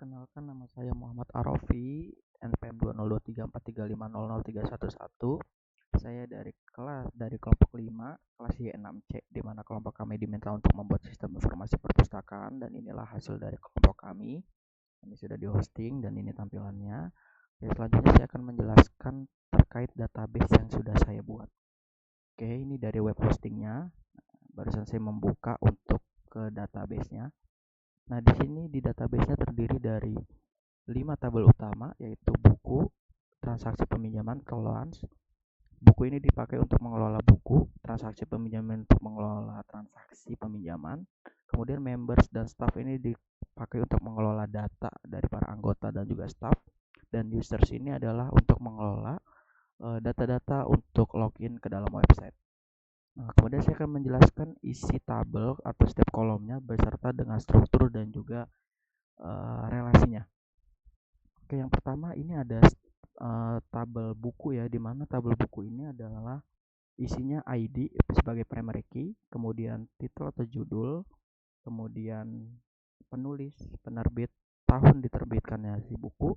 Perkenalkan, nama saya Muhammad Arofi, NPM 20234350031. Saya dari kelompok 5, kelas Y6C, di mana kelompok kami diminta untuk membuat sistem informasi perpustakaan, dan inilah hasil dari kelompok kami. Ini sudah di hosting dan ini tampilannya. Selanjutnya saya akan menjelaskan terkait database yang sudah saya buat. Oke, ini dari web hostingnya. Barusan saya membuka untuk ke database-nya. Nah, di sini di database-nya terdiri dari 5 tabel utama, yaitu buku, transaksi peminjaman, keloans. Buku ini dipakai untuk mengelola buku, transaksi peminjaman untuk mengelola transaksi peminjaman. Kemudian members dan staff ini dipakai untuk mengelola data dari para anggota dan juga staff. Dan users ini adalah untuk mengelola data-data untuk login ke dalam website. Nah, kemudian saya akan menjelaskan isi tabel atau setiap kolomnya beserta dengan struktur dan juga relasinya. Oke, yang pertama ini ada tabel buku ya, di mana tabel buku ini adalah isinya ID sebagai primary key, kemudian titel atau judul, kemudian penulis, penerbit, tahun diterbitkannya si buku,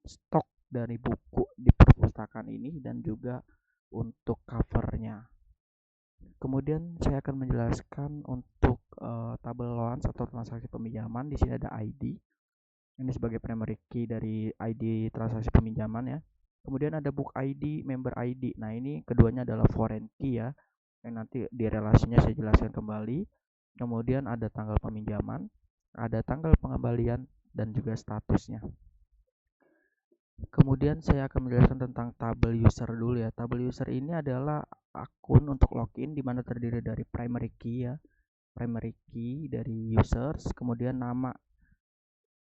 stok dari buku di perpustakaan ini, dan juga untuk covernya. Kemudian saya akan menjelaskan untuk tabel loans atau transaksi peminjaman. Di sini ada ID. Ini sebagai primary key dari ID transaksi peminjaman ya. Kemudian ada book ID, member ID. Nah, ini keduanya adalah foreign key ya. Yang nanti di relasinya saya jelaskan kembali. Kemudian ada tanggal peminjaman, ada tanggal pengembalian, dan juga statusnya. Kemudian saya akan menjelaskan tentang tabel user dulu ya. Tabel user ini adalah akun untuk login di mana terdiri dari primary key ya. Primary key dari users, kemudian nama,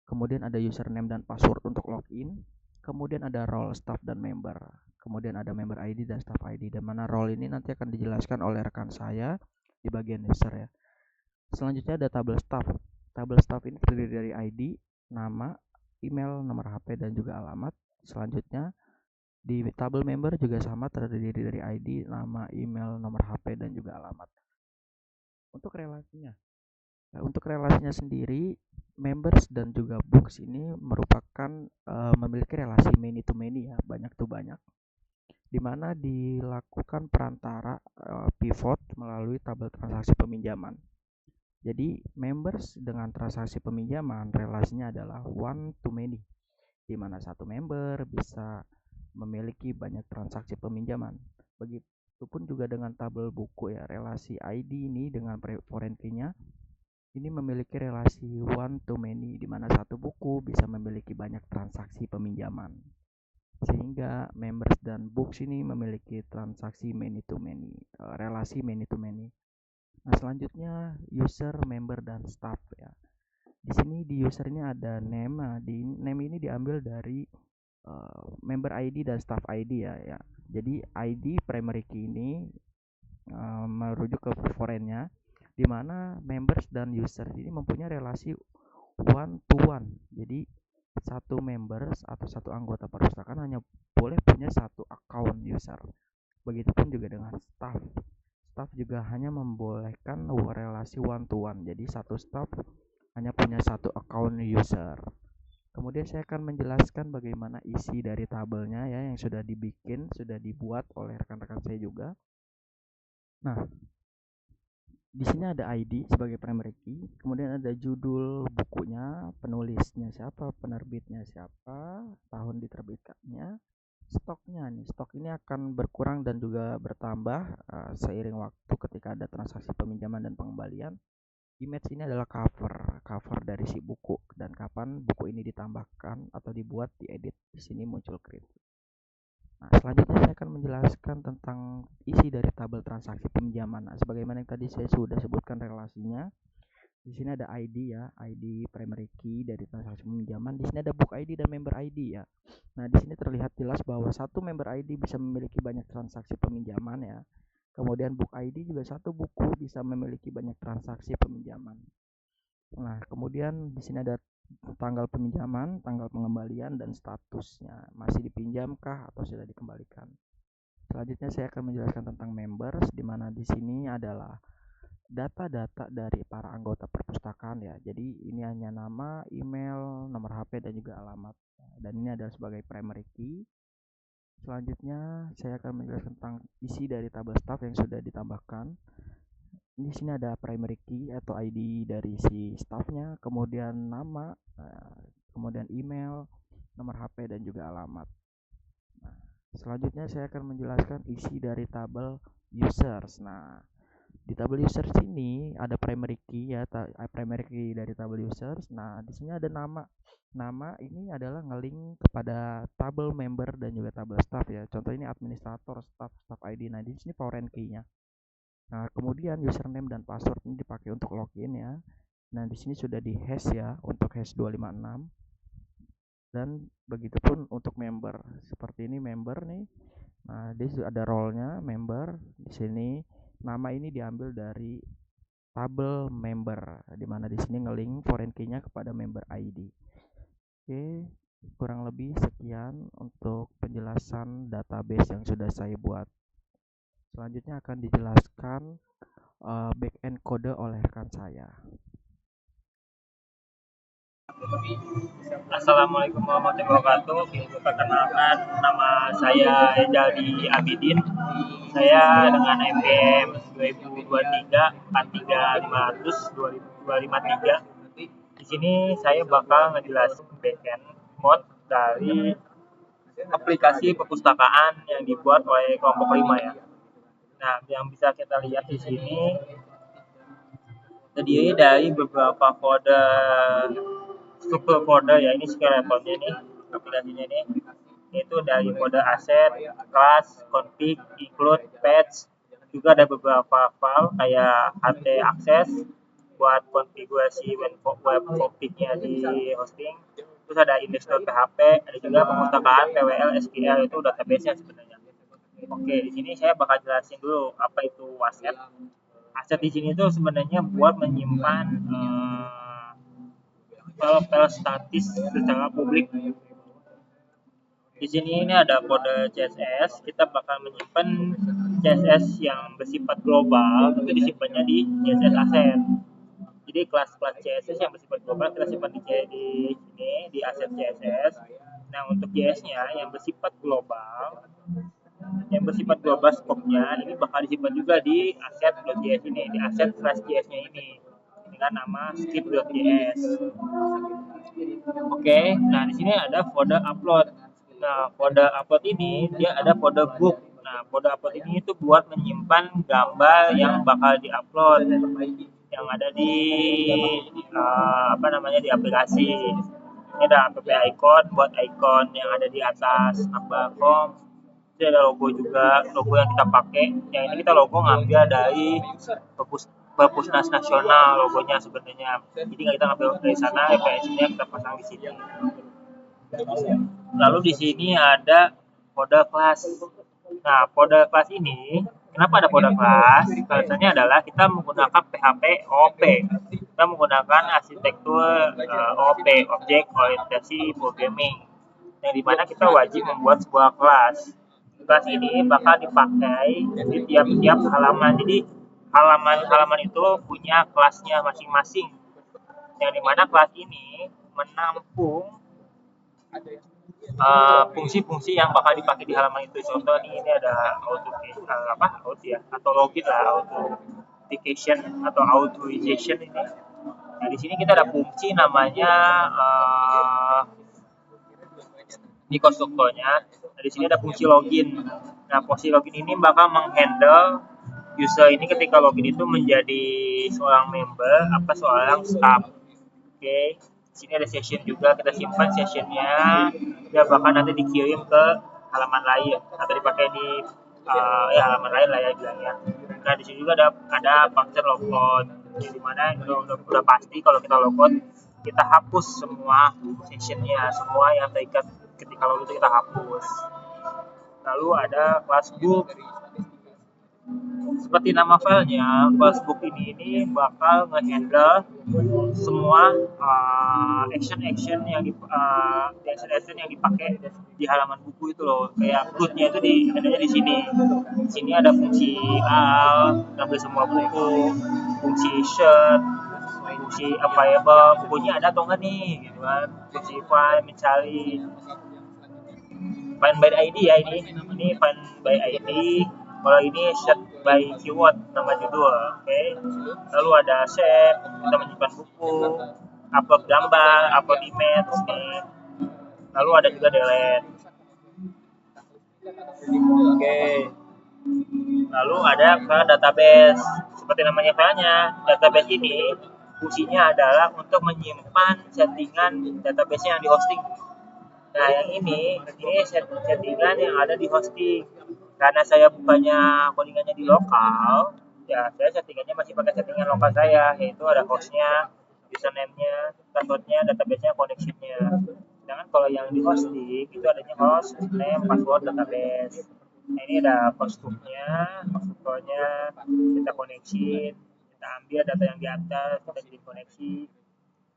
kemudian ada username dan password untuk login, kemudian ada role, staff, dan member, kemudian ada member ID dan staff ID, dan mana role ini nanti akan dijelaskan oleh rekan saya di bagian user ya. Selanjutnya ada tabel staff. Tabel staff ini terdiri dari ID, nama, email, nomor HP, dan juga alamat. Selanjutnya di tabel member juga sama, terdiri dari ID, nama, email, nomor HP, dan juga alamat. Untuk relasinya sendiri, members dan juga books ini merupakan memiliki relasi many to many ya, banyak to banyak, di mana dilakukan perantara pivot melalui tabel transaksi peminjaman. Jadi members dengan transaksi peminjaman relasinya adalah one to many, di mana satu member bisa memiliki banyak transaksi peminjaman. Begitupun juga dengan tabel buku ya, relasi ID ini dengan foreign key-nya ini memiliki relasi one to many, di mana satu buku bisa memiliki banyak transaksi peminjaman. Sehingga members dan books ini memiliki transaksi many to many, relasi many to many. Nah, selanjutnya user, member, dan staff ya. Di sini di user ini ada name. Nah, di name ini diambil dari member ID dan staff ID ya. Jadi ID primary key ini merujuk ke foreign-nya, di mana members dan user ini mempunyai relasi one to one. Jadi satu members atau satu anggota perpustakaan hanya boleh punya satu account user. Begitupun juga dengan staff. Staff juga hanya membolehkan relasi one to one. Jadi satu staff hanya punya satu account user. Kemudian saya akan menjelaskan bagaimana isi dari tabelnya ya, yang sudah dibuat oleh rekan-rekan saya juga. Nah, di sini ada ID sebagai primary key, kemudian ada judul bukunya, penulisnya siapa, penerbitnya siapa, tahun diterbitkannya, stoknya nih. Stok ini akan berkurang dan juga bertambah seiring waktu ketika ada transaksi peminjaman dan pengembalian. Image ini adalah cover dari si buku dan kapan buku ini ditambahkan atau dibuat, diedit. Di sini muncul kritik. Nah, selanjutnya saya akan menjelaskan tentang isi dari tabel transaksi peminjaman. Nah, sebagaimana yang tadi saya sudah sebutkan relasinya. Di sini ada ID ya, ID primary key dari transaksi peminjaman. Di sini ada book ID dan member ID ya. Nah, di sini terlihat jelas bahwa satu member ID bisa memiliki banyak transaksi peminjaman ya. Kemudian book ID juga satu buku bisa memiliki banyak transaksi peminjaman. Nah, kemudian di sini ada tanggal peminjaman, tanggal pengembalian, dan statusnya. Masih dipinjamkah atau sudah dikembalikan. Selanjutnya saya akan menjelaskan tentang members, di mana di sini adalah data-data dari para anggota perpustakaan ya. Jadi ini hanya nama, email, nomor HP dan juga alamat. Dan ini adalah sebagai primary key. Selanjutnya saya akan menjelaskan tentang isi dari tabel staff yang sudah ditambahkan. Di sini ada primary key atau ID dari si staffnya, kemudian nama, kemudian email, nomor HP dan juga alamat. Nah, selanjutnya saya akan menjelaskan isi dari tabel users. Nah, di tabel users ini ada primary key ya, primary key dari tabel users. Nah, di sini ada nama. Nama ini adalah ngelink kepada tabel member dan juga tabel staff ya. Contoh ini administrator, staff ID. Nah, di sini foreign key-nya. Nah, kemudian username dan password ini dipakai untuk login ya. Nah, di sini sudah di hash ya untuk hash 256. Dan begitupun untuk member. Seperti ini member nih. Nah, di situ ada role-nya member. Di sini nama ini diambil dari tabel member, di mana di sini ngelink foreign key-nya kepada member ID. Oke, kurang lebih sekian untuk penjelasan database yang sudah saya buat. Selanjutnya akan dijelaskan backend kode oleh rekan saya. Assalamualaikum warahmatullahi wabarakatuh. Perkenalkan, nama saya Jadi Abidin. Saya dengan NPM 2023 43500 2053. Di sini saya bakal ngejelasin backend code dari aplikasi perpustakaan yang dibuat oleh kelompok 5 ya. Nah, yang bisa kita lihat di sini terdiri dari beberapa struktur folder ya. Ini skeletonnya nih, aplikasinya nih. Itu dari folder aset, class, config, include, patch. Juga ada beberapa file kayak ht access buat konfigurasi web config-nya di hosting. Terus ada index.php, ada juga perpustakaan PWL SQL, itu database-nya sebenarnya. Oke, di sini saya bakal jelasin dulu apa itu aset. Aset di sini tuh sebenarnya buat menyimpan file-file statis secara publik. Di sini ini ada kode CSS, kita bakal menyimpan CSS yang bersifat global, itu disimpannya di CSS asset. Jadi kelas-kelas CSS yang bersifat global kita simpan di sini di aset CSS. Nah, untuk JS-nya yang bersifat global scope-nya ini bakal disimpan juga di aset.js ini, di aset/js-nya ini dengan nama script.js. Oke, nah di sini ada folder upload. Nah, folder upload ini dia ada folder book. Nah, folder upload ini itu buat menyimpan gambar yang bakal diupload yang ada di di aplikasi. Ini ada app icon buat icon yang ada di atas navbar form. Ini ada logo juga, logo yang kita pakai. Yang ini kita logo ngambil dari Perpusnas Nasional logonya sebenarnya. Jadi kita ngambil dari sana, referensinya kita pasang di sini. Lalu di sini ada folder class. Nah, folder class ini, kenapa ada folder class? Alasannya adalah kita menggunakan PHP OOP. Kita menggunakan arsitektur OOP, Object Orientasi Programming, yang dimana kita wajib membuat sebuah kelas. Kelas ini bakal dipakai di tiap-tiap halaman. Jadi halaman itu punya kelasnya masing-masing, yang dimana kelas ini menampung fungsi-fungsi yang bakal dipakai di halaman itu. Contoh ini ada out ya, atau login lah, authentication atau authorization ini. Nah, di sini kita ada fungsi namanya di konstruktornya. Nah, di sini ada fungsi login. Nah, fungsi login ini bakal menghandle user ini ketika login itu menjadi seorang member apa seorang staff. Oke. Di sini ada session juga, kita simpan sessionnya, dia bakal nanti dikirim ke halaman lain atau dipakai di halaman lain lah ya bilangnya. Nah, di sini juga ada function logout, di mana udah pasti kalau kita logout kita hapus semua sessionnya, semua yang terikat ketika login itu kita hapus. Lalu ada class book. Seperti nama filenya, Passbook ini bakal nge-handle semua action-action yang dipakai di halaman buku itu loh. Kayak rootnya itu adanya di sini. Di sini ada fungsi ngambil semua buku, fungsi search, fungsi available, bukunya ada atau enggak nih, gitu kan. Fungsi find, mencari, find by ID ya ini find by ID. Kalau ini search by keyword nama judul, oke. Lalu ada save, kita menyimpan buku, upload gambar, upload image nih. Lalu ada juga delete, oke. Lalu ada ke database, seperti namanya filenya. Database ini fungsinya adalah untuk menyimpan settingan database yang di hosting. Nah, yang ini settingan yang ada di hosting. Karena saya bukannya codingannya di lokal, ya saya settingannya masih pakai settingan lokal saya, yaitu ada hostnya, username-nya, password-nya, database-nya, connection-nya. Sedangkan kalau yang di hosting itu adanya host, name, password, database. Nah, ini ada password-nya, kita koneksi, kita ambil data yang di atas, kita jadi koneksi.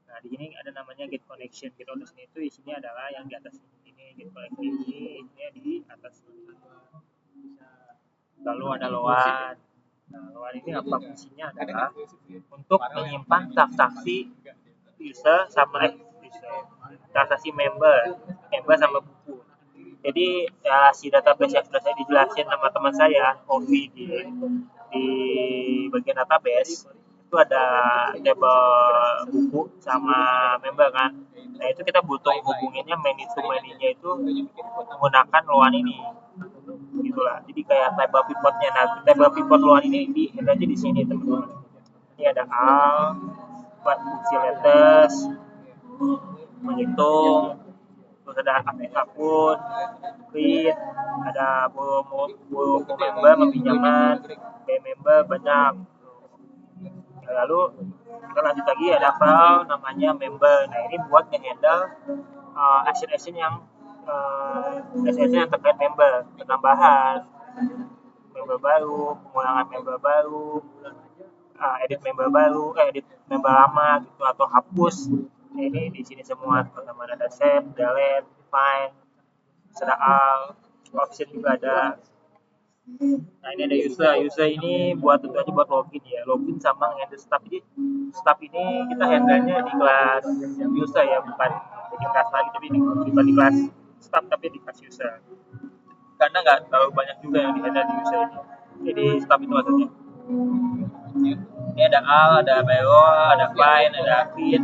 Nah, di sini ada namanya get connection. Get connection itu isinya adalah yang di atas ini, get connection ini isinya di atas. Lalu ada loan. Nah, loan ini apa fungsinya adalah untuk menyimpan transaksi user sama transaksi member sama buku. Jadi ya si database yang sudah saya dijelasin sama teman saya, Ovi di bagian database itu ada table buku sama member kan. Nah itu kita butuh hubunginnya many to many-nya itu menggunakan loan ini. Gitulah. Jadi kayak table pivotnya. Nah table pivot loan ini di aja di sini teman-teman. Ini ada al, buat fungsi letters, menghitung, terus ada akun, create, ada buku member, meminjaman, pay member banyak. Lalu kita lanjut lagi ada file namanya member. Nah ini buat nge-handle action-action yang terkait member, penambahan member baru, pengulangan member baru, edit member baru, edit member lama gitu atau hapus. Nah, ini di sini semua teman-teman ada save, delete, find, ada option juga ada. Nah ini ada user ini buat tentu aja buat login ya, login sama handle staff. Jadi staff ini kita handle-nya di kelas user ya, bukan di kelas lagi, tapi bukan di kelas staff tapi di kelas user, karena nggak terlalu banyak juga yang di handle di user ini, jadi staff itu maksudnya. Ini ada ada payroll, ada find, ada create,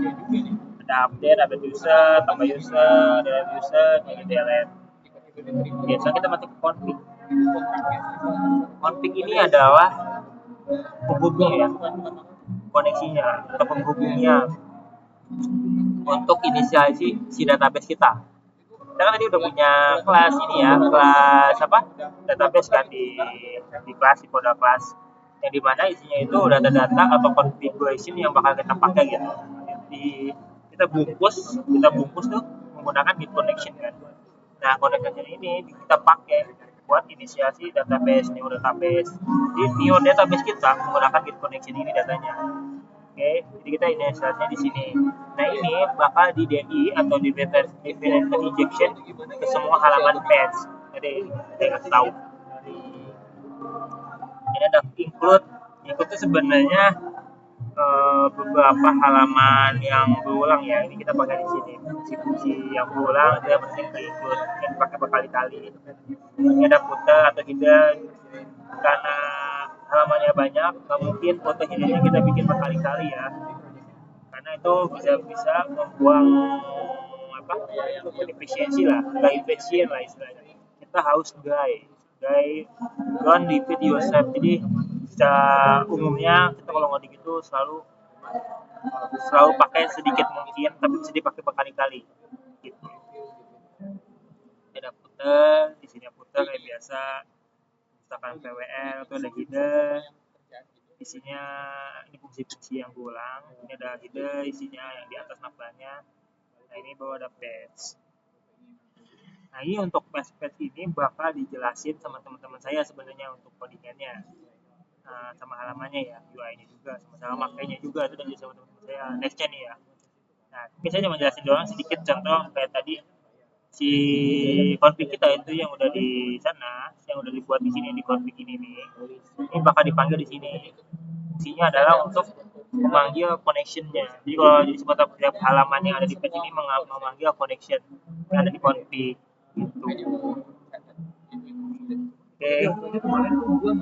ada update, ada user, tambah user, delete user, ini delete. Oke, sekarang kita masuk ke config. Config ini adalah penghubung ya, koneksinya atau penghubungnya untuk inisiasi si database kita. Kita kan tadi udah punya kelas ini ya, kelas apa? Database kan di kelas, di folder kelas, yang dimana isinya itu data-data atau configuration yang bakal kita pakai gitu. Kita bungkus tuh menggunakan git connection kan. Nah, connection ini kita pakai buat inisiasi database, new database. Di new database kita menggunakan git connection ini datanya. Oke, jadi kita inisiasinya di sini. Nah, ini bakal di DI atau di dependency injection ke semua halaman page. Jadi, saya kasih tahu. Ini ada include itu sebenarnya beberapa halaman yang berulang ya, ini kita pakai di sini fungsi yang berulang dia mesti include yang pakai berkali-kali. Ini ada footer atau header, karena halamannya banyak nggak mungkin footer headernya kita bikin berkali-kali ya, karena itu bisa membuang apa efisiensi lah, nggak efisien lah istilahnya. Kita harus don't repeat yourself. Jadi secara umumnya kita kalau ngoding itu selalu pakai sedikit mungkin, tapi bisa dipakai berkali-kali gitu. Ada footer, di sini footer kayak biasa, misalkan PWL itu ada header, isinya ini fungsi-fungsi yang berulang. Ini ada header, isinya yang di atas nafanya. Nah ini baru ada page. Nah ini untuk page ini bakal dijelasin sama teman-teman saya sebenarnya untuk codingannya. sama halamannya ya, UI-nya juga, sama-sama makainya juga itu dari sama teman saya nextnya nih ya. Nah, mungkin saya cuma jelasin doang sedikit contoh kayak tadi si konflik kita itu yang udah di sana, yang udah dibuat di sini di konflik ini bakal dipanggil di sini. Fungsinya adalah untuk memanggil connection-nya. Jadi kalau di setiap halaman yang ada di page ini memanggil connection yang ada di config gitu. Oke,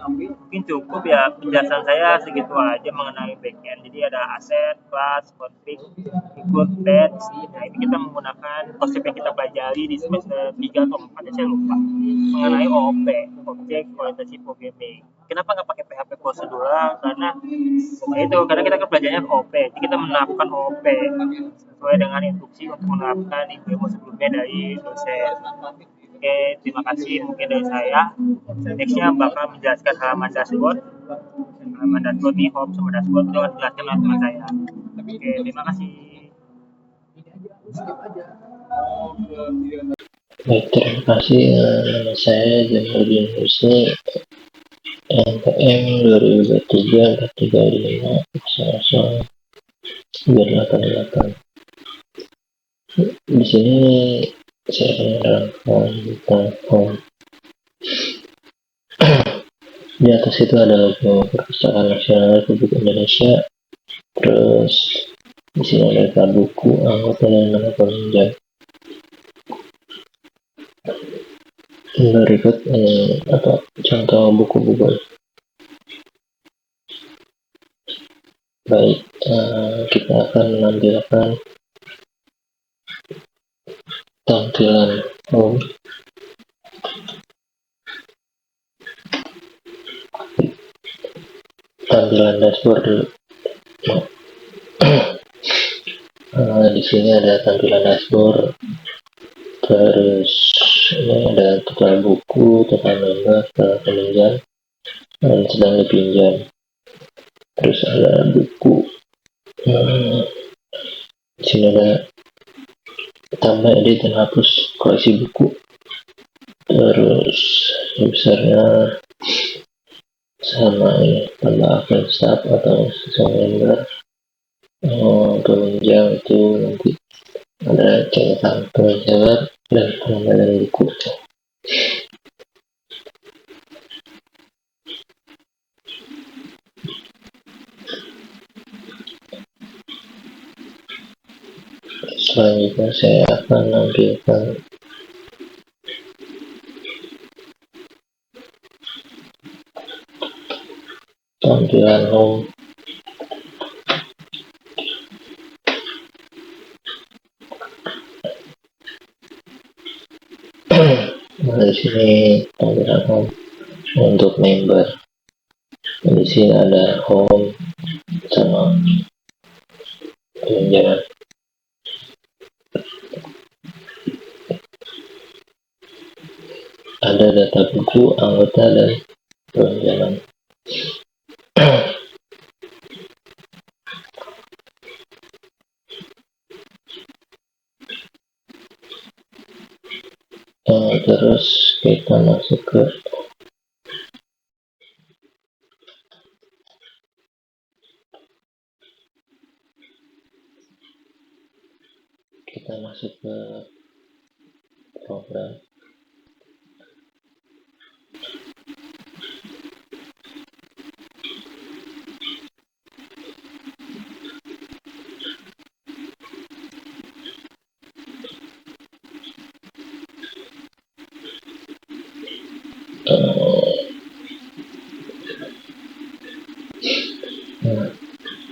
mungkin cukup ya penjelasan saya segitu aja mengenai backend. Jadi ada aset, class, config, include, batch. Nah ini kita menggunakan konsep yang kita pelajari di semester 3 atau 4 ya saya lupa mengenai OOP, Object Oriented Programming. Kenapa nggak pakai PHP prosedural? Karena kita kan belajarnya OOP, jadi kita menerapkan OOP sesuai dengan instruksi untuk menerapkan ilmu sebelumnya dari dosen. Oke, terima kasih mungkin dari saya. Nextnya bakal menjelaskan halaman dashboard nih, home sama dashboard itu akan dijelaskan oleh teman saya. Oke, terima kasih. Baik, terima kasih. Nama saya Jamaluddin Husni, NPM 2023-335-00-288. Di sini saya akan menerangkan tentang home. Di atas itu ada logo Perpustakaan Nasional Republik Indonesia. Terus di sini ada data buku, anggota dan nama peminjam. Berikut contoh buku-buku. Baik, kita akan menampilkan tampilan home. Tampilan dashboard dulu. Di sini ada tampilan dashboard. Terus ini ada total buku, total member, total peminjam, dan sedang dipinjam. Terus ada buku. Di sini ada tambah, edit, dan hapus koleksi buku. Terus besarnya sama ini, tambah akun staff atau sesuai member. Peminjam itu nanti ada catatan pengejar dan pengambilan buku. Selanjutnya saya akan menampilkan tampilan home. Nah, di sini tampilan home untuk member. Di sini ada home sama peminjaman. Ada data buku, anggota, dan peminjaman. Terus kita masuk ke program.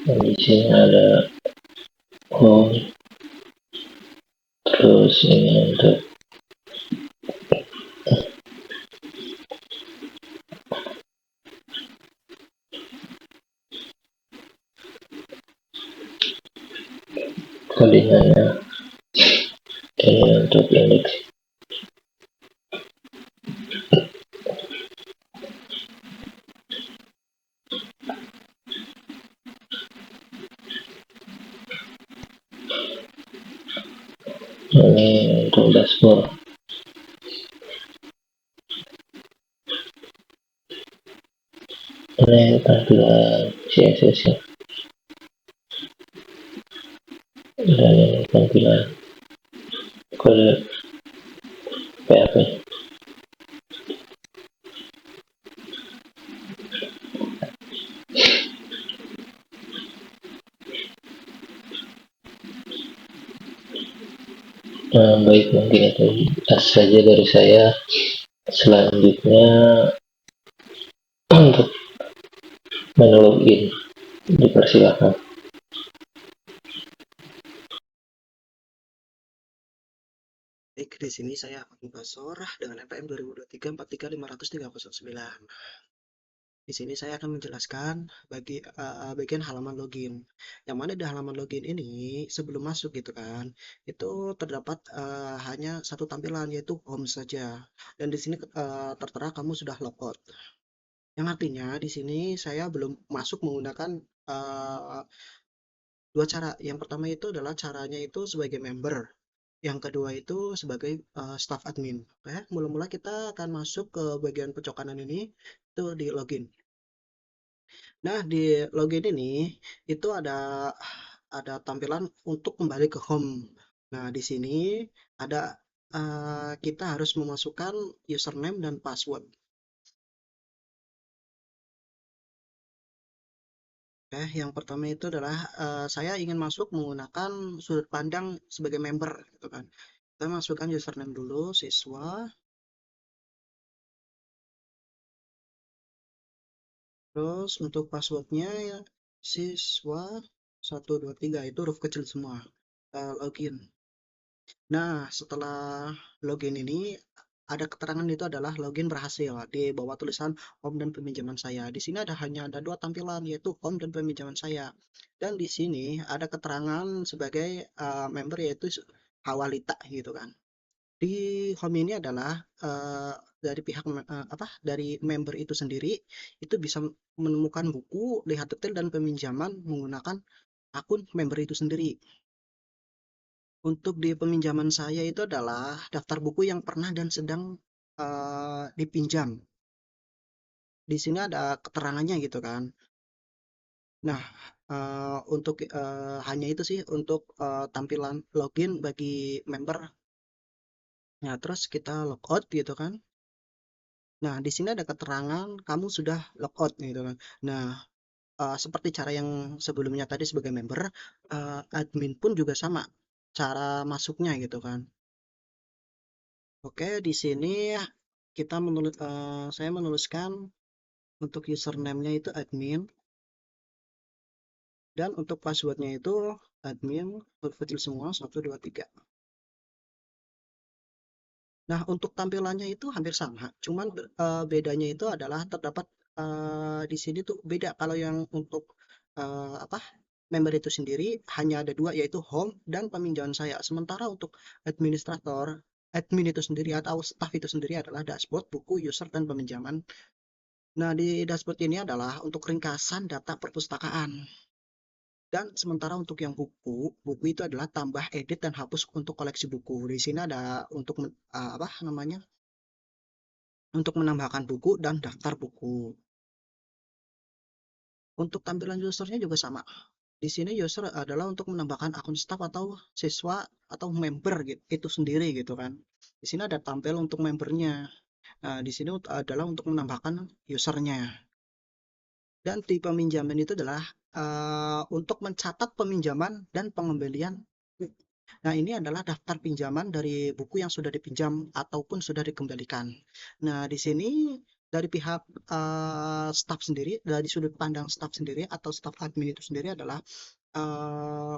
Di sini ada home. Terus ini untuk codingannya, ini untuk indeks. Ini untuk dashboard. Ini tampilan CSS ya, dan yang tampilan kode PHP. Baik, mungkin itu saja dari saya. Selanjutnya untuk menu login, dipersilakan. Baik, di sini saya akun Basor dengan NPM 2023 43539. Di sini saya akan menjelaskan bagian halaman login. Yang mana di halaman login ini sebelum masuk gitu kan, itu terdapat hanya satu tampilan yaitu home saja. Dan di sini tertera kamu sudah logout. Yang artinya di sini saya belum masuk menggunakan dua cara. Yang pertama itu adalah caranya itu sebagai member. Yang kedua itu sebagai staff admin. Oke, mula-mula kita akan masuk ke bagian pecokanan ini, itu di login. Nah, di login ini itu ada tampilan untuk kembali ke home. Nah, di sini ada kita harus memasukkan username dan password. Oke, yang pertama itu adalah saya ingin masuk menggunakan sudut pandang sebagai member, gitu kan. Kita masukkan username dulu, siswa. Terus untuk passwordnya ya, siswa 123 itu huruf kecil semua. Login. Nah, setelah login ini ada keterangan itu adalah login berhasil di bawah tulisan home dan peminjaman saya. Di sini hanya ada dua tampilan yaitu home dan peminjaman saya. Dan di sini ada keterangan sebagai member yaitu Hawalita gitu kan. Di home ini adalah dari pihak dari member itu sendiri itu bisa menemukan buku, lihat detail dan peminjaman menggunakan akun member itu sendiri. Untuk di peminjaman saya itu adalah daftar buku yang pernah dan sedang dipinjam. Di sini ada keterangannya gitu kan. Nah, untuk hanya itu sih untuk tampilan login bagi member. Nah, terus kita logout gitu kan. Nah, di sini ada keterangan kamu sudah logout gitu kan. Nah, seperti cara yang sebelumnya tadi sebagai member, admin pun juga sama cara masuknya gitu kan. Oke, di sini saya menuliskan untuk username-nya itu admin dan untuk passwordnya itu admin huruf kecil semua 123. Nah, untuk tampilannya itu hampir sama, cuman bedanya itu adalah terdapat di sini tuh beda. Kalau yang untuk apa member itu sendiri hanya ada dua yaitu home dan peminjaman saya. Sementara untuk administrator, admin itu sendiri atau staff itu sendiri adalah dashboard, buku, user dan peminjaman. Nah, di dashboard ini adalah untuk ringkasan data perpustakaan. Dan sementara untuk yang buku, buku itu adalah tambah, edit dan hapus untuk koleksi buku. Di sini ada untuk apa namanya? Untuk menambahkan buku dan daftar buku. Untuk tampilan usernya juga sama. Di sini user adalah untuk menambahkan akun staff atau siswa atau member gitu, itu sendiri gitu kan. Di sini ada tampil untuk membernya. Nah, di sini adalah untuk menambahkan usernya. Dan di peminjaman itu adalah untuk mencatat peminjaman dan pengembalian. Nah, ini adalah daftar pinjaman dari buku yang sudah dipinjam ataupun sudah dikembalikan. Nah, di sini dari pihak staf sendiri, dari sudut pandang staf sendiri atau staf admin itu sendiri adalah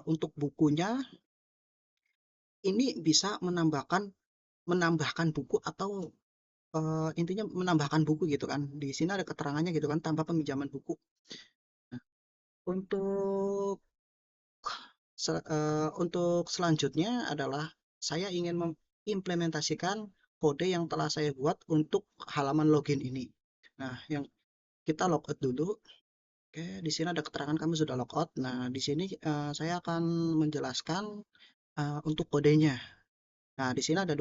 untuk bukunya ini bisa menambahkan buku atau intinya menambahkan buku gitu kan. Di sini ada keterangannya gitu kan tanpa peminjaman buku. Nah, untuk untuk selanjutnya adalah saya ingin mengimplementasikan kode yang telah saya buat untuk halaman login ini. Nah, yang kita logout dulu. Oke, di sini ada keterangan kamu sudah logout. Nah, di sini saya akan menjelaskan untuk kodenya. Nah, di sini ada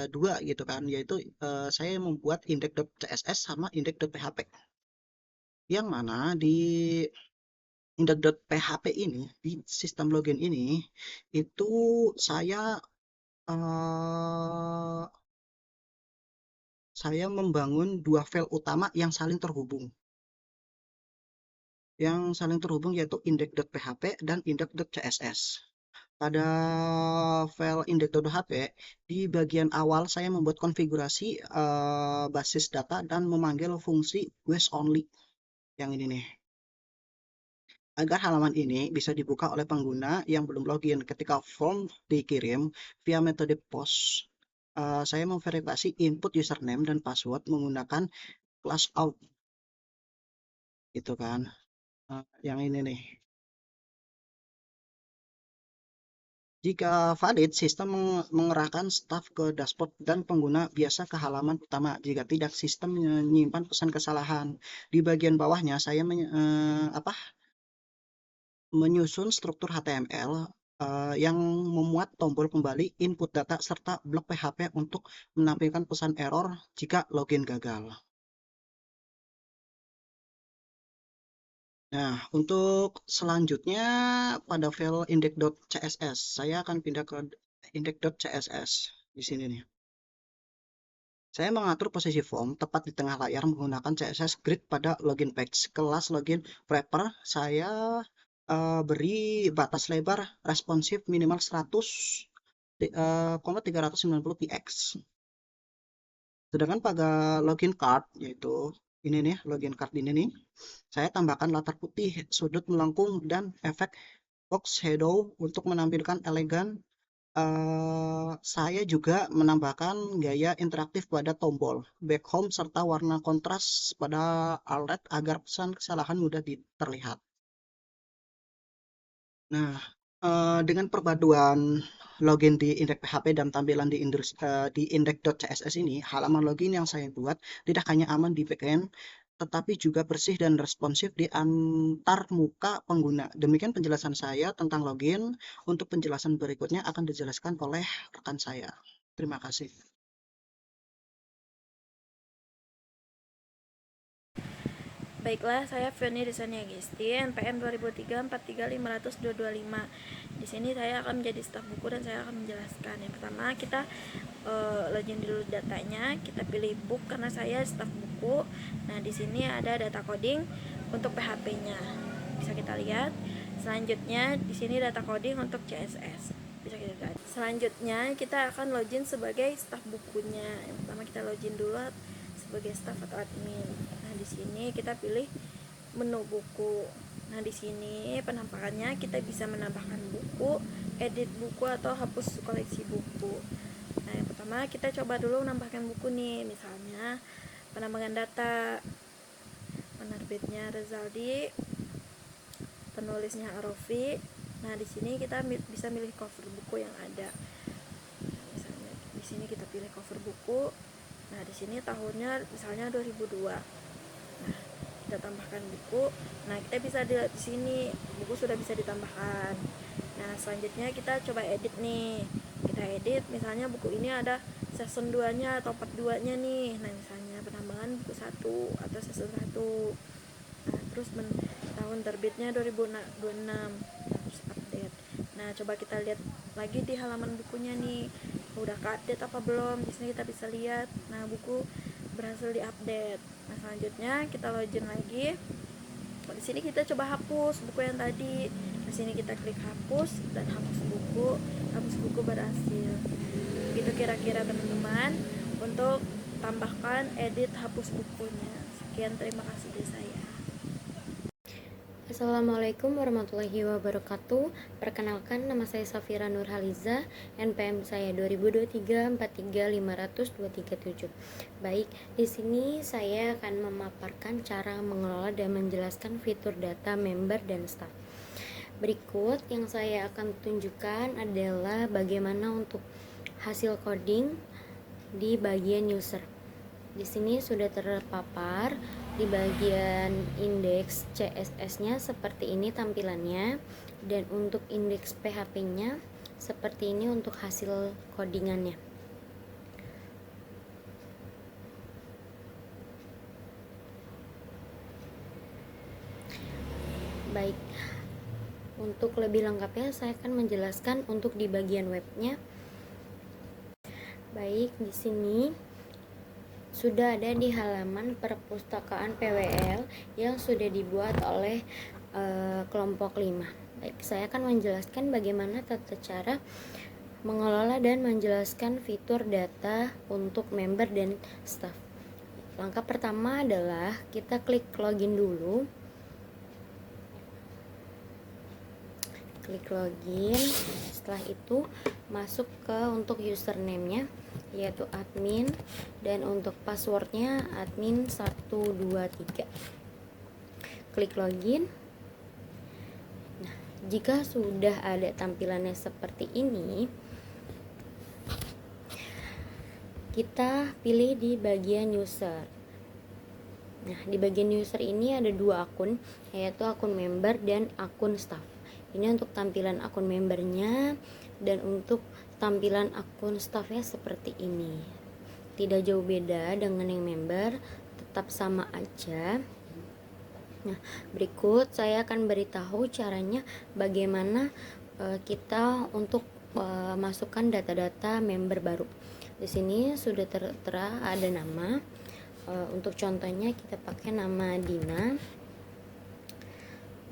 dua gitu kan, yaitu saya membuat index.css sama index.php. yang mana di index.php ini, di sistem login ini, itu saya eh, saya membangun dua file utama yang saling terhubung. Yang saling terhubung yaitu index.php dan index.css. Pada file index.php, di bagian awal saya membuat konfigurasi basis data dan memanggil fungsi quest_only yang ini nih. Agar halaman ini bisa dibuka oleh pengguna yang belum login. Ketika form dikirim via metode post, saya memverifikasi input username dan password menggunakan class out, gitu kan. Yang ini nih. Jika valid, sistem mengerahkan staf ke dashboard dan pengguna biasa ke halaman utama. Jika tidak, sistem menyimpan pesan kesalahan. Di bagian bawahnya saya menyusun struktur HTML yang memuat tombol kembali, input data, serta blok PHP untuk menampilkan pesan error jika login gagal. Nah, untuk selanjutnya pada file index.css, saya akan pindah ke index.css di sini nih. Saya mengatur posisi form tepat di tengah layar menggunakan CSS grid pada login page. Kelas login wrapper saya beri batas lebar responsif minimal 100,390 px. Sedangkan pada login card, yaitu ini nih, login card ini nih, saya tambahkan latar putih, sudut melengkung, dan efek box shadow untuk menampilkan elegan. Saya juga menambahkan gaya interaktif pada tombol back home serta warna kontras pada alert agar pesan kesalahan mudah terlihat. Nah, dengan perpaduan login di index PHP dan tampilan di index.css ini, halaman login yang saya buat tidak hanya aman di backend, tetapi juga bersih dan responsif di antar muka pengguna. Demikian penjelasan saya tentang login. Untuk penjelasan berikutnya akan dijelaskan oleh rekan saya. Terima kasih. Baiklah, saya Fioni Desania Gesti, NPM 2003-4350225. Di sini saya akan menjadi staf buku dan saya akan menjelaskan. Yang pertama, kita login dulu datanya, kita pilih book karena saya staf buku. Nah, di sini ada data coding untuk PHP-nya. Bisa kita lihat. Selanjutnya, di sini data coding untuk CSS. Bisa kita lihat. Selanjutnya, kita akan login sebagai staf bukunya. Yang pertama kita login dulu sebagai staf atau admin. Nah, di sini kita pilih menu buku. Nah, di sini penampakannya kita bisa menambahkan buku, edit buku atau hapus koleksi buku. Nah, yang pertama kita coba dulu menambahkan buku nih, misalnya penambahan data, penerbitnya Rezaldi, penulisnya Arofi. Nah, di sini kita bisa milih cover buku yang ada. Nah, misalnya di sini kita pilih cover buku. Nah, di sini tahunnya misalnya 2002. Nah, kita tambahkan buku. Nah, kita bisa dilihat di sini buku sudah bisa ditambahkan. Nah, selanjutnya kita coba edit nih. Kita edit misalnya buku ini ada season 2-nya atau part 2-nya nih. Nah, misalnya penambahan buku 1 atau season 1. Nah, terus tahun terbitnya 2026. Terus update. Nah, coba kita lihat lagi di halaman bukunya nih. Udah ke-update apa belum? Di sini kita bisa lihat. Nah, buku berhasil diupdate. Nah, selanjutnya kita login lagi. Di sini kita coba hapus buku yang tadi. Di sini kita klik hapus dan hapus buku. Hapus buku berhasil. Gitu kira-kira teman-teman untuk tambahkan edit hapus bukunya. Sekian, terima kasih dari saya. Assalamualaikum warahmatullahi wabarakatuh. Perkenalkan, nama saya Safira Nurhaliza, NPM saya 2023-43500-237. Baik, di sini saya akan memaparkan cara mengelola dan menjelaskan fitur data member dan staff. Berikut yang saya akan tunjukkan adalah bagaimana untuk hasil coding di bagian user. Di sini sudah terpapar di bagian indeks CSS-nya seperti ini tampilannya, dan untuk indeks PHP-nya seperti ini untuk hasil codingannya. untuk lebih lengkapnya saya akan menjelaskan untuk di bagian webnya. Baik, di sini sudah ada di halaman perpustakaan PWL yang sudah dibuat oleh kelompok 5. Baik, saya akan menjelaskan bagaimana tata cara mengelola dan menjelaskan fitur data untuk member dan staff. Langkah pertama adalah kita klik login dulu. Klik login, setelah itu masuk ke untuk username-nya yaitu admin, dan untuk passwordnya admin 123. Klik login. Nah, jika sudah ada tampilannya seperti ini, kita pilih di bagian user. Nah, di bagian user ini ada 2 akun, yaitu akun member dan akun staff. Ini untuk tampilan akun membernya, dan untuk tampilan akun staffnya seperti ini. Tidak jauh beda dengan yang member, tetap sama aja. Nah, berikut saya akan beritahu caranya bagaimana kita untuk masukkan data-data member baru. Di sini sudah tertera ada nama. Untuk contohnya kita pakai nama Dina.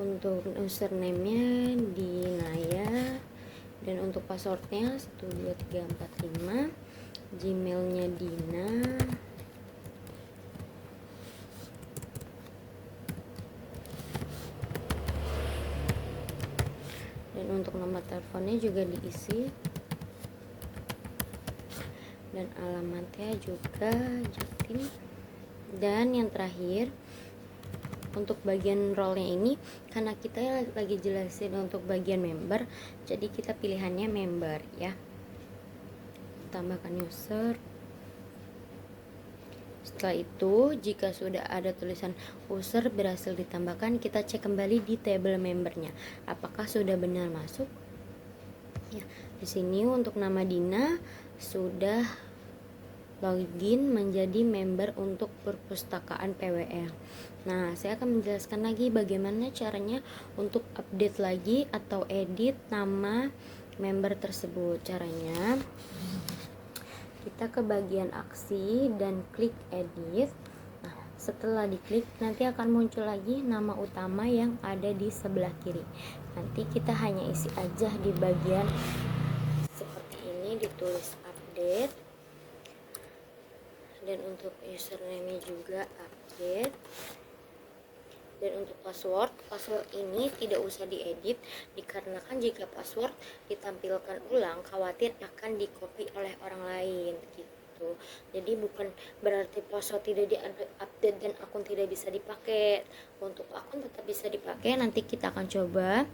Untuk username-nya Dinaya, dan untuk passwordnya 12345. Gmailnya Dina. Dan untuk nomor teleponnya juga diisi, dan alamatnya juga Jatim. Dan yang terakhir, untuk bagian role-nya ini, karena kita lagi jelasin untuk bagian member, jadi kita pilihannya member ya. Tambahkan user. Setelah itu, jika sudah ada tulisan user berhasil ditambahkan, kita cek kembali di table membernya apakah sudah benar masuk ya. Di sini untuk nama Dina sudah login menjadi member untuk perpustakaan PWL. Nah, saya akan menjelaskan lagi bagaimana caranya untuk update lagi atau edit nama member tersebut. Caranya, kita ke bagian aksi dan klik edit. Nah, setelah diklik nanti akan muncul lagi nama utama yang ada di sebelah kiri. Nanti kita hanya isi aja di bagian seperti ini, ditulis update. Dan untuk username juga update. Dan untuk password ini tidak usah diedit, dikarenakan jika password ditampilkan ulang khawatir akan di-copy oleh orang lain gitu. Jadi bukan berarti password tidak di-update dan akun tidak bisa dipakai. Untuk akun tetap bisa dipakai, nanti kita akan coba.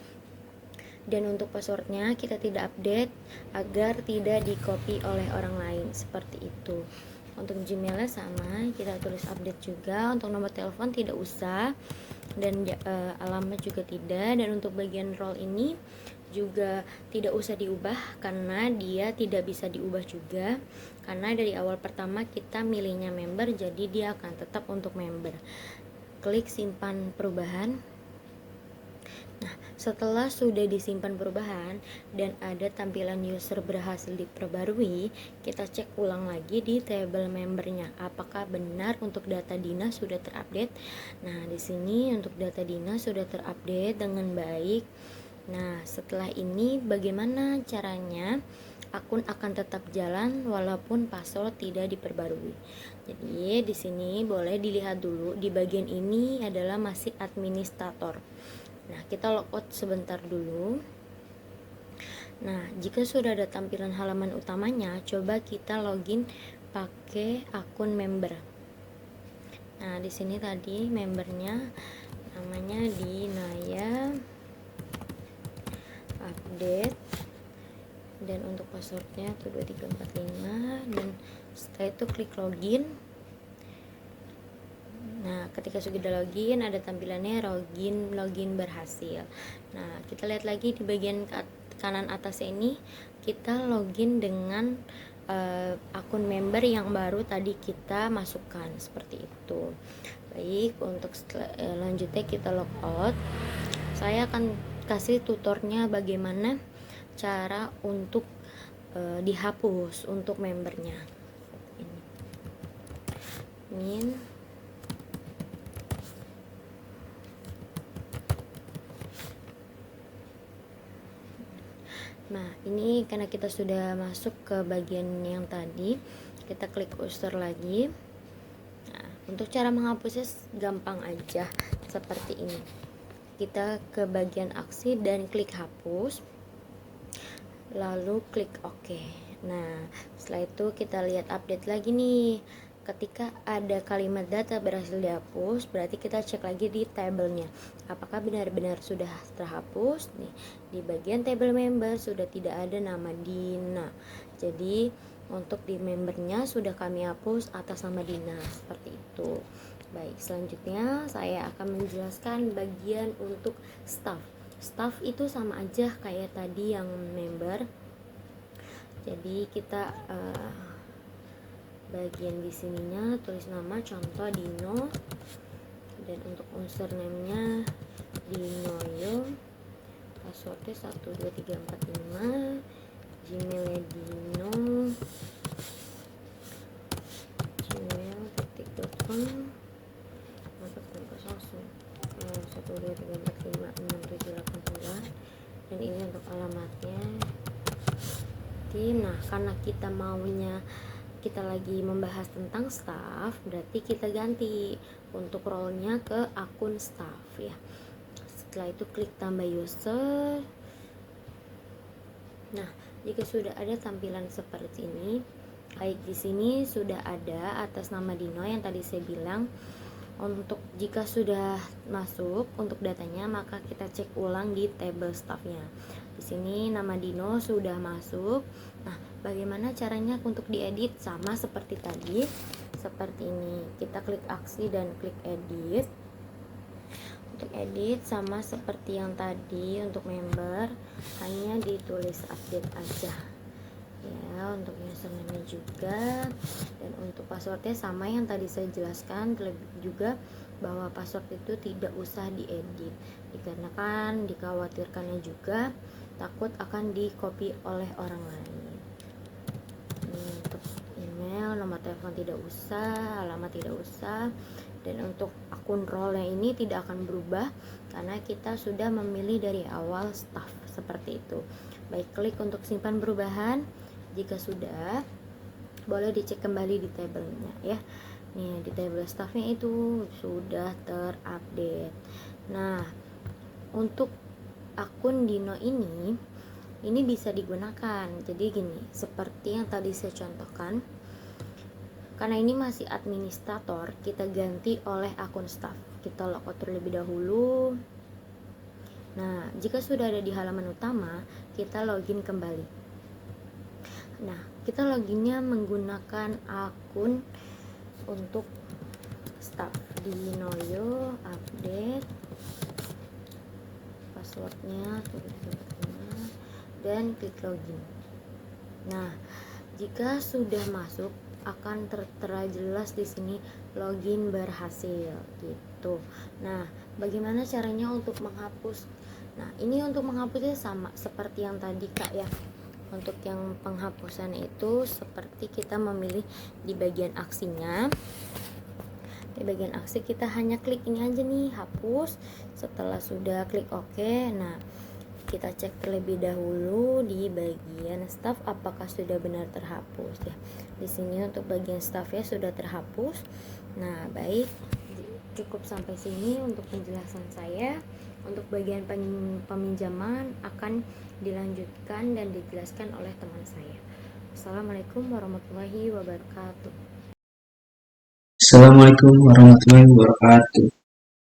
Dan untuk passwordnya kita tidak update agar tidak di-copy oleh orang lain, seperti itu. Untuk Gmailnya sama, kita tulis update juga. Untuk nomor telepon tidak usah, dan alamat juga tidak. Dan untuk bagian role ini juga tidak usah diubah karena dia tidak bisa diubah juga, karena dari awal pertama kita milihnya member, jadi dia akan tetap untuk member. Klik simpan perubahan. Nah, setelah sudah disimpan perubahan dan ada tampilan user berhasil diperbarui, kita cek ulang lagi di table membernya apakah benar untuk data Dina sudah terupdate. Nah, di sini untuk data Dina sudah terupdate dengan baik. Nah, setelah ini bagaimana caranya? Akun akan tetap jalan walaupun password tidak diperbarui. Jadi di sini boleh dilihat dulu, di bagian ini adalah masih administrator. Nah, kita logout sebentar dulu. Nah, jika sudah ada tampilan halaman utamanya, coba kita login pakai akun member. Nah, di sini tadi membernya namanya Dinaya, update, dan untuk passwordnya 12345, dan setelah itu klik login. Nah, ketika sudah login ada tampilannya login berhasil. Nah, kita lihat lagi di bagian kanan atas ini, kita login dengan akun member yang baru tadi kita masukkan, seperti itu. Baik, untuk lanjutnya kita logout. Saya akan kasih tutornya bagaimana cara untuk dihapus untuk membernya. Ini nah, ini karena kita sudah masuk ke bagian yang tadi, kita klik user lagi. Nah, untuk cara menghapusnya gampang aja, seperti ini. Kita ke bagian aksi dan klik hapus, lalu klik OK. Nah, setelah itu kita lihat update lagi nih. Ketika ada kalimat data berhasil dihapus, berarti kita cek lagi di tabelnya apakah benar-benar sudah terhapus. Nih, di bagian table member sudah tidak ada nama Dina, jadi untuk di membernya sudah kami hapus atas nama Dina, seperti itu. Baik, selanjutnya saya akan menjelaskan bagian untuk staff. Staff itu sama aja kayak tadi yang member. Jadi kita bagian di sininya tulis nama, contoh Dino, dan untuk username-nya Dinoyo, passwordnya 12345, gmailnya Dino, gmail.com, maka tanpa langsung 123456789, dan ini untuk alamatnya. Nah, karena kita maunya kita lagi membahas tentang staff, berarti kita ganti untuk role-nya ke akun staff ya. Setelah itu klik tambah user. Nah, jika sudah ada tampilan seperti ini, baik di sini sudah ada atas nama Dino yang tadi saya bilang. Untuk jika sudah masuk untuk datanya, maka kita cek ulang di table staffnya. Di sini nama Dino sudah masuk. Nah, bagaimana caranya untuk diedit? Sama seperti tadi, seperti ini. Kita klik aksi dan klik edit. Untuk edit sama seperti yang tadi untuk member, hanya ditulis update aja ya. Untuk username juga, dan untuk passwordnya sama yang tadi saya jelaskan, terlebih juga bahwa password itu tidak usah diedit dikarenakan dikhawatirkannya juga takut akan di copy oleh orang lain. Untuk email, nomor telepon tidak usah, alamat tidak usah, dan untuk akun role ini tidak akan berubah karena kita sudah memilih dari awal staff, seperti itu. Baik, klik untuk simpan perubahan. Jika sudah, boleh dicek kembali di tabelnya ya. Nih, di table staffnya itu sudah terupdate. Nah, untuk akun Dino ini bisa digunakan. Jadi gini, seperti yang tadi saya contohkan, karena ini masih administrator, kita ganti oleh akun staff. Kita logout terlebih dahulu. Nah, jika sudah ada di halaman utama, kita login kembali. Nah, kita loginnya menggunakan akun untuk staff Dinoyo, update passwordnya dan klik login. Nah, jika sudah masuk akan tertera jelas di sini login berhasil gitu. Nah, bagaimana caranya untuk menghapus? Nah, ini untuk menghapusnya sama seperti yang tadi Kak ya. Untuk yang penghapusan itu seperti kita memilih di bagian aksinya. Di bagian aksi kita hanya klik ini aja nih, hapus. Setelah sudah klik OK, nah kita cek terlebih dahulu di bagian staff apakah sudah benar terhapus ya. Di sini untuk bagian staffnya sudah terhapus. Nah, baik, cukup sampai sini untuk penjelasan saya. Untuk bagian peminjaman akan dilanjutkan dan dijelaskan oleh teman saya. Assalamualaikum warahmatullahi wabarakatuh. Assalamualaikum warahmatullahi wabarakatuh.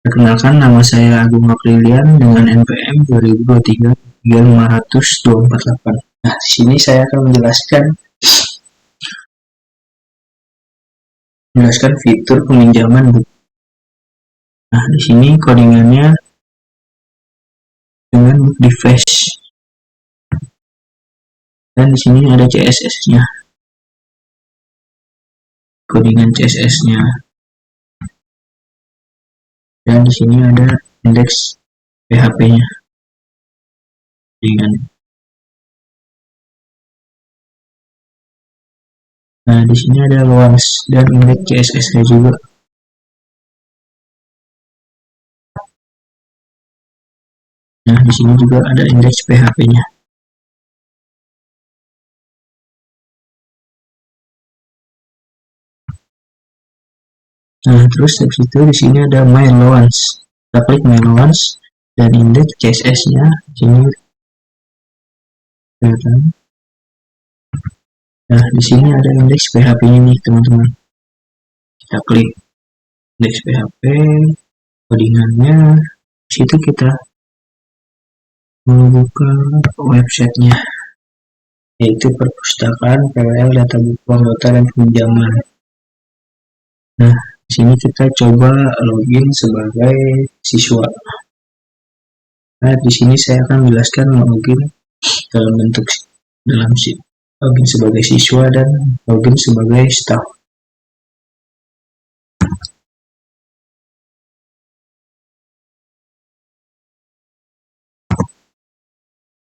Perkenalkan, nama saya Agung Aprilian dengan NPM 2023-3500248. Nah, di sini saya akan menjelaskan fitur peminjaman buku. Nah, di sini codingannya dengan book device. Dan di sini ada CSS-nya. Codingan CSS-nya. Dan di sini ada indeks PHP-nya. dengan. Nah, di sini ada loans dan indeks CSS-nya juga. Nah, di sini juga ada indeks PHP-nya. Nah, terus habis itu di sini ada My Allowance. Kita klik My Allowance dan indeks CSS-nya di sini kelihatan. Nah, di sini ada indeks PHP-nya nih, teman-teman. Kita klik indeks PHP, codingannya. Di situ kita membuka websitenya, yaitu perpustakaan PWL data buku anggota dan pinjaman. Nah, di sini kita coba login sebagai siswa. Nah, di sini saya akan menjelaskan login dalam bentuk login sebagai siswa dan login sebagai staff.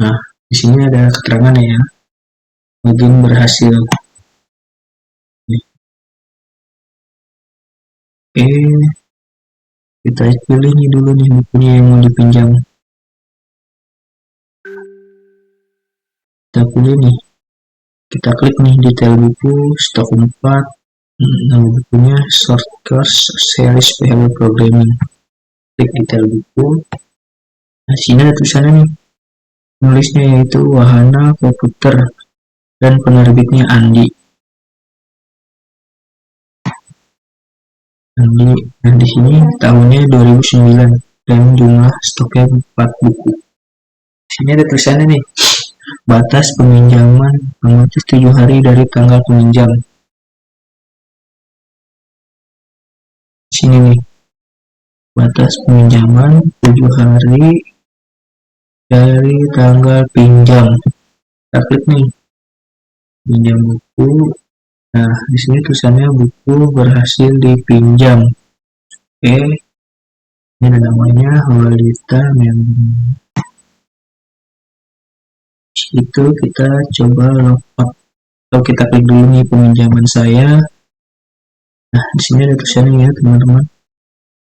Nah, di sini ada keterangan ya, login berhasil. Oke, kita pilih nih dulu nih bukunya yang mau dipinjam. Kita pilih nih, kita klik nih detail buku, stok 4, nama bukunya Short Course Series PHP Programming. Klik detail buku. Nah, sini ada tulisannya nih, penulisnya yaitu Wahana Komputer dan penerbitnya Andi. Dan di sini tahunnya 2009 dan jumlah stoknya 4 buku. Di sini ada tulisannya nih, batas peminjaman mengatur 7 hari dari tanggal peminjam. Di sini nih, batas peminjaman 7 hari dari tanggal pinjam. Kita klik nih, pinjam buku. Nah, di sini tulisannya buku berhasil dipinjam. Oke, ini ada namanya Holita Member. Itu kita coba logout. Atau kita klik dulu nih peminjaman saya. Nah, di sini ada tulisannya ya, teman-teman.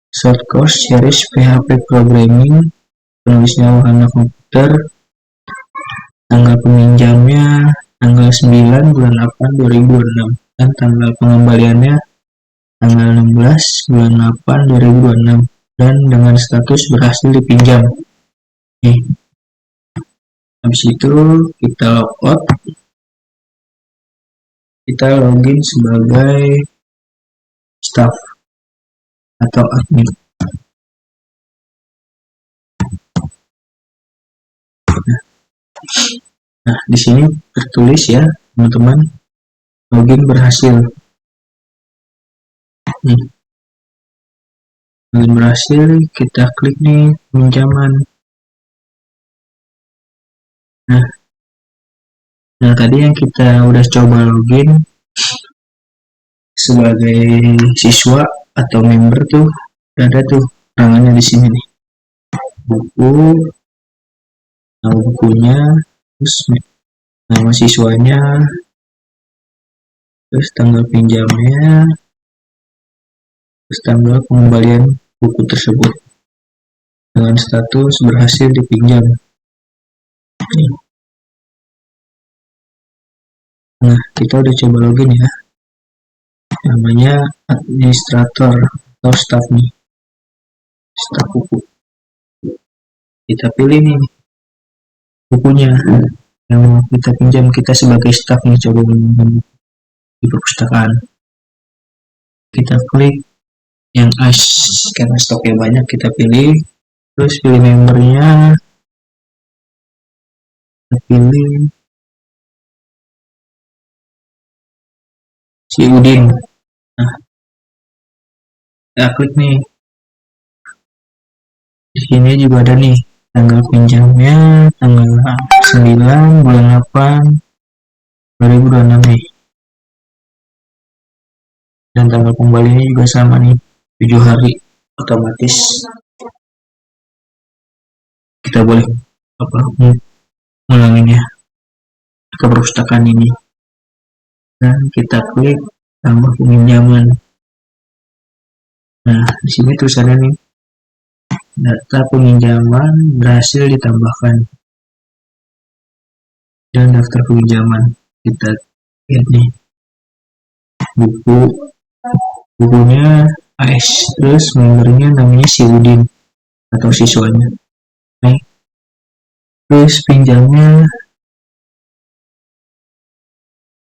Short Course Series PHP Programming, penulisnya Wahana Komputer, tanggal peminjamnya tanggal 9 bulan 8 2006 dan tanggal pengembaliannya tanggal 16 bulan 8 2026 dan dengan status berhasil dipinjam. Nih, habis itu kita logout, kita login sebagai staff atau admin. Nah, di sini tertulis ya, teman-teman, login berhasil. Nih, login berhasil, kita klik nih pinjaman. Nah, tadi yang kita udah coba login sebagai siswa atau member tuh ada tuh tangannya di sini nih, buku, nama bukunya, terus nama siswanya, terus tanggal pinjamnya, terus tanggal pengembalian buku tersebut dengan status berhasil dipinjam. Nah, kita udah coba login ya, namanya administrator atau staff nih, staff buku. Kita pilih nih bukunya yang mau kita pinjam, kita sebagai staff nih coba di perpustakaan. Kita klik yang as karena stoknya banyak, kita pilih, terus pilih membernya, kita pilih si Udin. Nah, kita klik nih, di sini juga ada nih tanggal pinjamnya tanggal 9 bulan 8 2026 nih, dan tanggal kembalinya juga sama nih, 7 hari otomatis. Kita boleh ulanginnya ke perpustakaan ini. Dan kita klik tambah peminjaman. Nah, di sini tulisannya nih, data peminjaman berhasil ditambahkan dan daftar peminjaman. Kita lihat nih, bukunya AS, terus membernya namanya si Udin atau siswanya. Nah, terus pinjamnya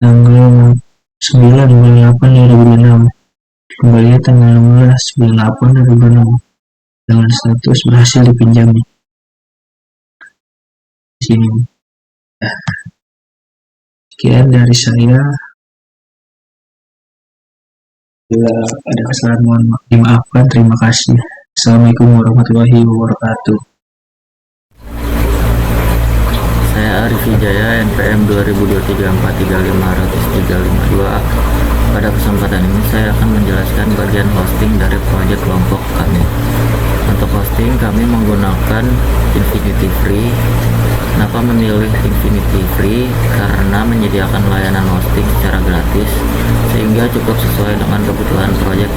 tanggal 9 bulan 8 2026, kembalinya tanggal 16 bulan 8 2026, dengan status berhasil dipinjam di sini. Sekian dari saya. Bila ada kesalahan mohon dimaafkan. Terima kasih. Assalamualaikum warahmatullahi wabarakatuh. Saya Arif Wijaya, NPM 2023435352. Pada kesempatan ini saya akan menjelaskan bagian hosting dari proyek kelompok kami. Untuk hosting kami menggunakan Infinity Free. Kenapa memilih Infinity Free? Karena menyediakan layanan hosting secara gratis sehingga cukup sesuai dengan kebutuhan proyek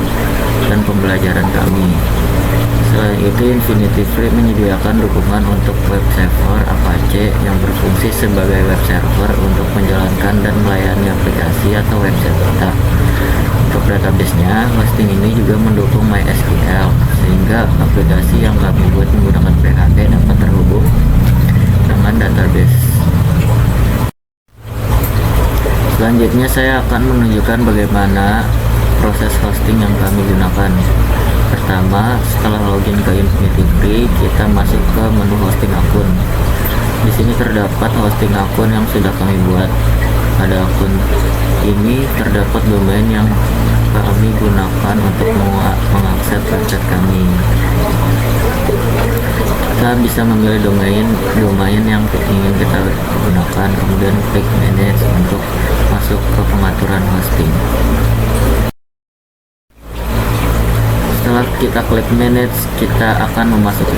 dan pembelajaran kami. Selain itu, Infinity Free menyediakan dukungan untuk web server Apache yang berfungsi sebagai web server untuk menjalankan dan melayani aplikasi atau website kita. Untuk database-nya, hosting ini juga mendukung MySQL sehingga aplikasi yang kami buat menggunakan PHP dapat terhubung dengan database. Selanjutnya saya akan menunjukkan bagaimana proses hosting yang kami gunakan. Pertama, setelah login ke Infinity Free, kita masuk ke menu hosting akun. Di sini terdapat hosting akun yang sudah kami buat. Pada akun ini terdapat domain yang kami gunakan untuk mengakses website kami. Kita bisa memilih domain yang ingin kita gunakan, kemudian klik manage untuk masuk ke pengaturan hosting. Setelah kita klik manage, kita akan memasuki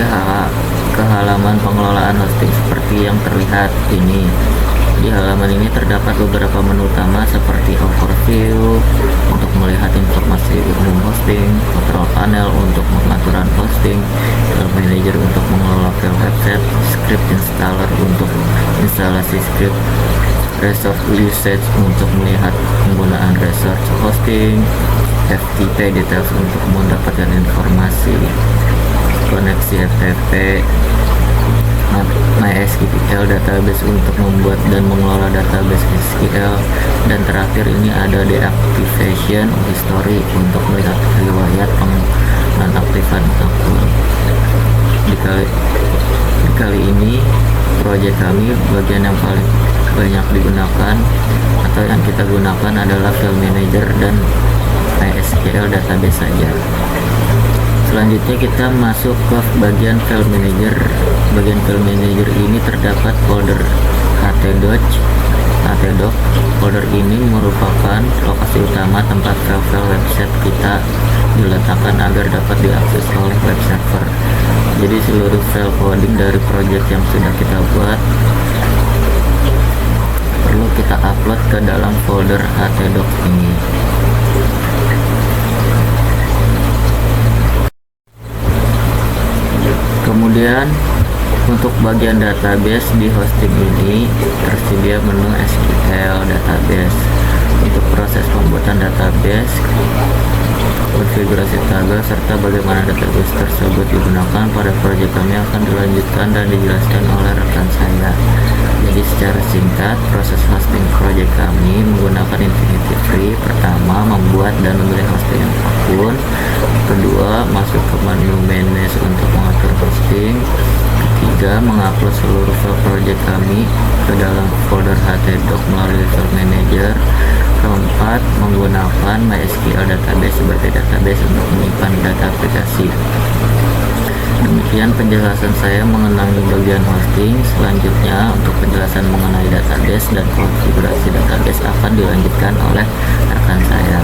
ke halaman pengelolaan hosting seperti yang terlihat ini. Di halaman ini terdapat beberapa menu utama seperti overview untuk melihat informasi umum hosting, control panel untuk pengaturan hosting, file manager untuk mengelola file website, script installer untuk instalasi script, resource usage untuk melihat penggunaan resource hosting, FTP details untuk mendapatkan informasi, koneksi FTP, MySQL database untuk membuat dan mengelola database SQL, dan terakhir ini ada deactivation history untuk melihat riwayat penonaktifan akun. Di kali ini proyek kami bagian yang paling banyak digunakan atau yang kita gunakan adalah file manager dan MySQL database saja. Selanjutnya kita masuk ke bagian file manager. Bagian file manager ini terdapat folder htdoc. Folder ini merupakan lokasi utama tempat file-file website kita diletakkan agar dapat diakses oleh web server. Jadi seluruh file coding dari project yang sudah kita buat perlu kita upload ke dalam folder htdoc ini. Kemudian untuk bagian database di hosting ini tersedia menu SQL database. Untuk proses pembuatan database, konfigurasi tabel serta bagaimana database tersebut digunakan pada proyek kami akan dilanjutkan dan dijelaskan oleh rekan saya. Jadi secara singkat, proses hosting proyek kami menggunakan Infinity Free. Pertama, membuat dan memilih hosting akun. Kedua, masuk ke menu manage untuk mengatur hosting. Ketiga, mengupload seluruh file proyek kami ke dalam folder htdoc melalui file manager. Keempat, menggunakan MySQL database sebagai database untuk menyimpan data aplikasi. Demikian penjelasan saya mengenai bagian hosting. Selanjutnya untuk penjelasan mengenai database dan konfigurasi database akan dilanjutkan oleh rekan saya.